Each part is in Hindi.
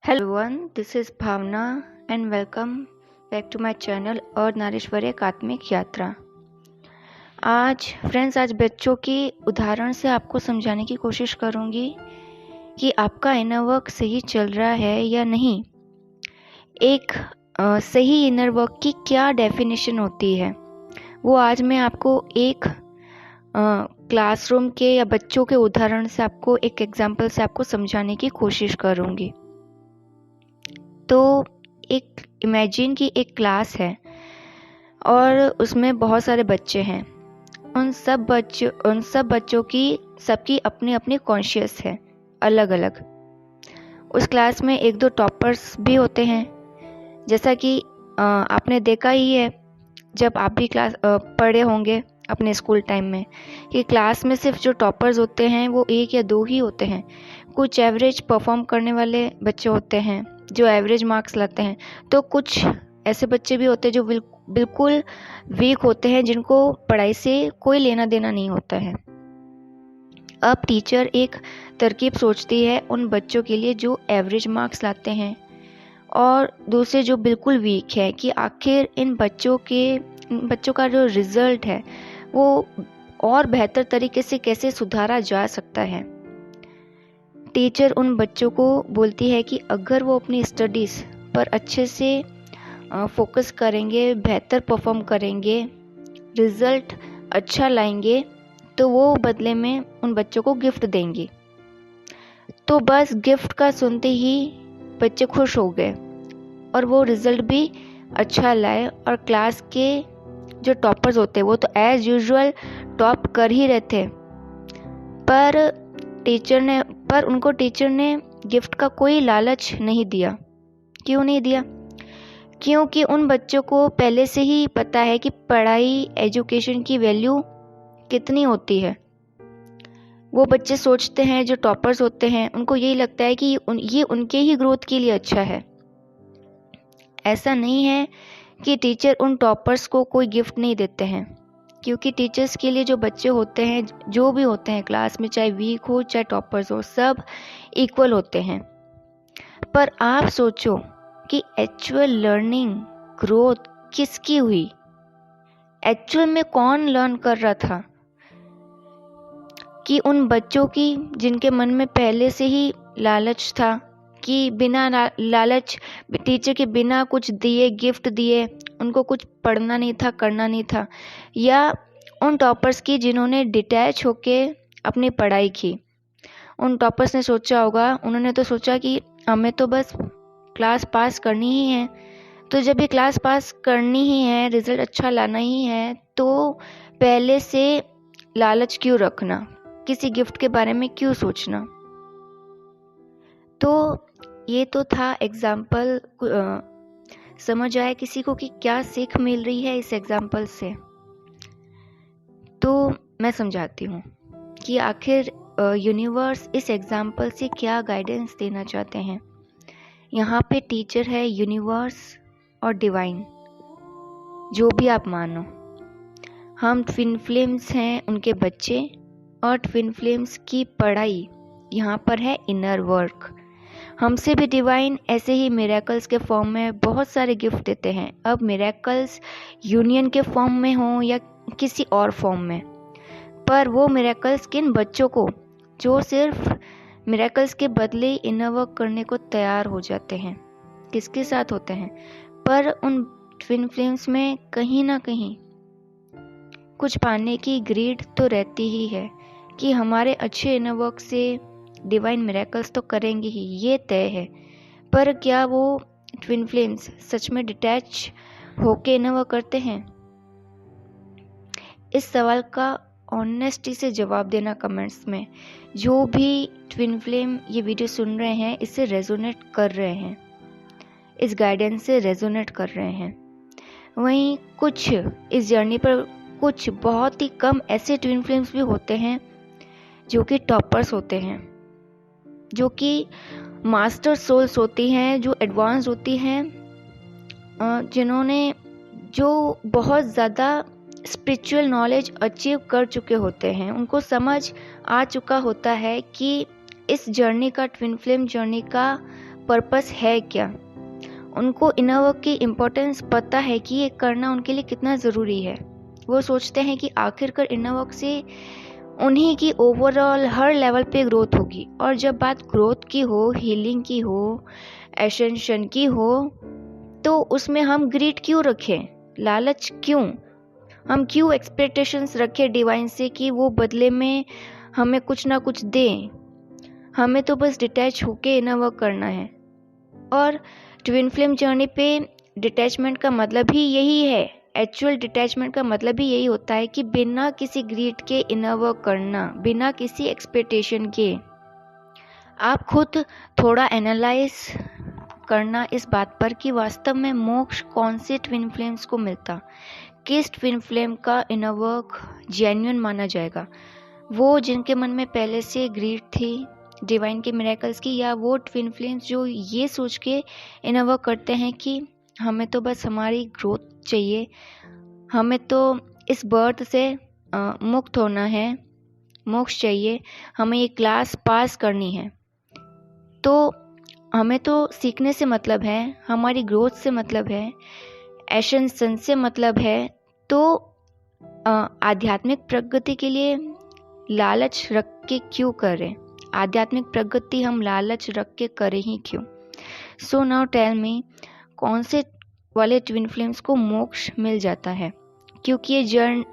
Hello everyone, this is Bhavna and welcome back to my channel और नारेश्वर एकात्मिक यात्रा। आज बच्चों की उदाहरण से आपको समझाने की कोशिश करूंगी कि आपका इनर वर्क सही चल रहा है या नहीं। एक सही इनर वर्क की क्या डेफिनेशन होती है वो आज मैं आपको एक क्लासरूम के या बच्चों के उदाहरण से आपको एक एग्जाम्पल से आपको समझाने की कोशिश करूंगी। तो एक इमेजिन की एक क्लास है और उसमें बहुत सारे बच्चे हैं। उन सब बच्चों की सबकी अपनी अपनी कॉन्शियस है, अलग अलग। उस क्लास में एक दो टॉपर्स भी होते हैं, जैसा कि आपने देखा ही है जब आप भी क्लास पढ़े होंगे अपने स्कूल टाइम में कि क्लास में सिर्फ जो टॉपर्स होते हैं वो एक या दो ही होते हैं। कुछ एवरेज परफॉर्म करने वाले बच्चे होते हैं जो एवरेज मार्क्स लाते हैं, तो कुछ ऐसे बच्चे भी होते हैं जो बिल्कुल वीक होते हैं, जिनको पढ़ाई से कोई लेना देना नहीं होता है। अब टीचर एक तरकीब सोचती है उन बच्चों के लिए जो एवरेज मार्क्स लाते हैं और दूसरे जो बिल्कुल वीक है, कि आखिर इन बच्चों का जो रिजल्ट है वो और बेहतर तरीके से कैसे सुधारा जा सकता है। टीचर उन बच्चों को बोलती है कि अगर वो अपनी स्टडीज़ पर अच्छे से फोकस करेंगे, बेहतर परफॉर्म करेंगे, रिज़ल्ट अच्छा लाएंगे, तो वो बदले में उन बच्चों को गिफ्ट देंगी। तो बस गिफ्ट का सुनते ही बच्चे खुश हो गए और वो रिज़ल्ट भी अच्छा लाए और क्लास के जो टॉपर्स होते हैं वो तो एज़ यूजुअल टॉप कर ही रहे थे, पर उनको टीचर ने गिफ्ट का कोई लालच नहीं दिया। क्यों नहीं दिया? क्योंकि उन बच्चों को पहले से ही पता है कि पढ़ाई, एजुकेशन की वैल्यू कितनी होती है। वो बच्चे सोचते हैं, जो टॉपर्स होते हैं उनको यही लगता है कि ये उनके ही ग्रोथ के लिए अच्छा है। ऐसा नहीं है कि टीचर उन टॉपर्स को कोई गिफ्ट नहीं देते हैं, क्योंकि टीचर्स के लिए जो बच्चे होते हैं, जो भी होते हैं क्लास में, चाहे वीक हो चाहे टॉपर्स हो, सब इक्वल होते हैं। पर आप सोचो कि एक्चुअल लर्निंग, ग्रोथ किसकी हुई? एक्चुअल में कौन लर्न कर रहा था? कि उन बच्चों की जिनके मन में पहले से ही लालच था, कि बिना लालच, टीचर के बिना कुछ दिए, गिफ्ट दिए, उनको कुछ पढ़ना नहीं था, करना नहीं था, या उन टॉपर्स की जिन्होंने डिटैच होके अपनी पढ़ाई की। उन टॉपर्स ने सोचा होगा, उन्होंने तो सोचा कि हमें तो बस क्लास पास करनी ही है, तो जब ये क्लास पास करनी ही है, रिजल्ट अच्छा लाना ही है, तो पहले से लालच क्यों रखना, किसी गिफ्ट के बारे में क्यों सोचना। तो ये तो था एग्जाम्पल। समझ आया किसी को कि क्या सीख मिल रही है इस एग्जाम्पल से? तो मैं समझाती हूँ कि आखिर यूनिवर्स इस एग्जाम्पल से क्या गाइडेंस देना चाहते हैं। यहाँ पे टीचर है, यूनिवर्स और डिवाइन, जो भी आप मानो। हम ट्विन फ्लेम्स हैं, उनके बच्चे, और ट्विन फ्लेम्स की पढ़ाई यहाँ पर है इनर वर्क। हमसे भी डिवाइन ऐसे ही मिरेकल्स के फॉर्म में बहुत सारे गिफ्ट देते हैं। अब मिरेकल्स यूनियन के फॉर्म में हो या किसी और फॉर्म में, पर वो मिरेकल्स किन बच्चों को जो सिर्फ मिरेकल्स के बदले इनर वर्क करने को तैयार हो जाते हैं, किसके साथ होते हैं? पर उन ट्विन फ्लेम्स में कहीं ना कहीं कुछ पाने की ग्रीड तो रहती ही है कि हमारे अच्छे इनर वर्क से डिवाइन मिरेकल्स तो करेंगे ही, ये तय है। पर क्या वो ट्विन फ्लेम्स सच में डिटैच होके इनर वर्क करते हैं? इस सवाल का ऑनेस्टी से जवाब देना कमेंट्स में। जो भी ट्विन फ्लेम ये वीडियो सुन रहे हैं, इससे रेजोनेट कर रहे हैं, इस गाइडेंस से रेजोनेट कर रहे हैं। वहीं कुछ इस जर्नी पर कुछ बहुत ही कम ऐसे ट्विन फ्लेम्स भी होते हैं जो कि टॉपर्स होते हैं, जो कि मास्टर सोल्स होती हैं, जो एडवांस होती हैं, जिन्होंने जो बहुत ज़्यादा स्पिरिचुअल नॉलेज अचीव कर चुके होते हैं। उनको समझ आ चुका होता है कि इस जर्नी का, ट्विन फ्लेम जर्नी का पर्पस है क्या। उनको इनर वर्क की इम्पोर्टेंस पता है कि ये करना उनके लिए कितना ज़रूरी है। वो सोचते हैं कि आखिरकार इनर वर्क से उन्हीं की ओवरऑल हर लेवल पे ग्रोथ होगी। और जब बात ग्रोथ की हो, हीलिंग की हो, एसेंशन की हो, तो उसमें हम ग्रीड क्यों रखें, लालच क्यों, हम क्यों एक्सपेक्टेशंस रखें डिवाइन से कि वो बदले में हमें कुछ ना कुछ दें। हमें तो बस डिटैच होके इनर वर्क करना है। और ट्विन फ्लेम जर्नी पे डिटैचमेंट का मतलब ही यही है। एक्चुअल डिटैचमेंट का मतलब ही यही होता है कि बिना किसी ग्रीड के इनर वर्क करना, बिना किसी एक्सपेक्टेशन के। आप खुद थोड़ा एनालाइज करना इस बात पर कि वास्तव में मोक्ष कौन से ट्विन फ्लेम्स को मिलता, किस ट्विन फ्लेम का इनर वर्क जेन्युइन माना जाएगा। वो जिनके मन में पहले से ग्रीड थी डिवाइन के मिरेकल्स की, या वो ट्विन फ्लेम्स जो ये सोच के इनर वर्क करते हैं कि हमें तो बस हमारी ग्रोथ चाहिए, हमें तो इस बर्थ से मुक्त होना है, मोक्ष चाहिए, हमें ये क्लास पास करनी है, तो हमें तो सीखने से मतलब है, हमारी ग्रोथ से मतलब है, एसेंशन से मतलब है। तो आध्यात्मिक प्रगति के लिए लालच रख के क्यों करें, आध्यात्मिक प्रगति हम लालच रख के करें ही क्यों। सो नाउ टेल मी, कौन से वाले ट्विन फ्लेम्स को मोक्ष मिल जाता है। क्योंकि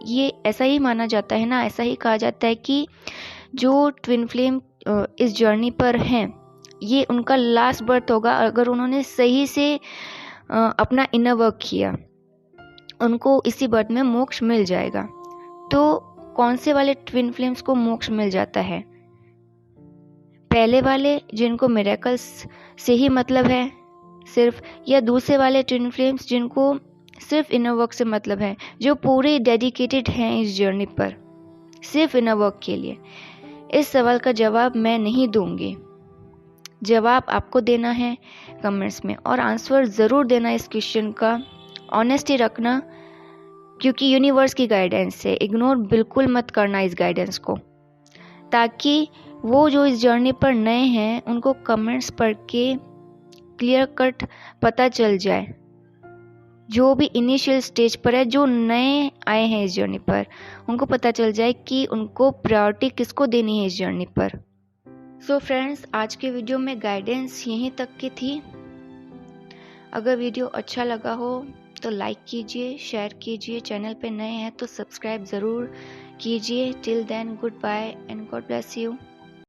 ये ऐसा ही माना जाता है ना, ऐसा ही कहा जाता है कि जो ट्विन फ्लेम इस जर्नी पर हैं, ये उनका लास्ट बर्थ होगा। अगर उन्होंने सही से अपना इनर वर्क किया, उनको इसी बर्थ में मोक्ष मिल जाएगा। तो कौन से वाले ट्विन फ्लेम्स को मोक्ष मिल जाता है? पहले वाले जिनको मिरेकल्स से ही मतलब है सिर्फ, या दूसरे वाले ट्विन फ्लेम्स जिनको सिर्फ इनर वर्क से मतलब है, जो पूरे डेडिकेटेड हैं इस जर्नी पर सिर्फ इनर वर्क के लिए? इस सवाल का जवाब मैं नहीं दूंगी। जवाब आपको देना है कमेंट्स में, और आंसर ज़रूर देना इस क्वेश्चन का, ऑनेस्टी रखना, क्योंकि यूनिवर्स की गाइडेंस है, इग्नोर बिल्कुल मत करना इस गाइडेंस को, ताकि वो जो इस जर्नी पर नए हैं उनको कमेंट्स पढ़ के क्लियर कट पता चल जाए। जो भी इनिशियल स्टेज पर है, जो नए आए हैं इस जर्नी पर, उनको पता चल जाए कि उनको प्रायोरिटी किसको देनी है इस जर्नी पर। सो फ्रेंड्स, आज के वीडियो में गाइडेंस यहीं तक की थी। अगर वीडियो अच्छा लगा हो तो लाइक कीजिए, शेयर कीजिए, चैनल पे नए हैं तो सब्सक्राइब ज़रूर कीजिए। Till then, good bye and God bless you.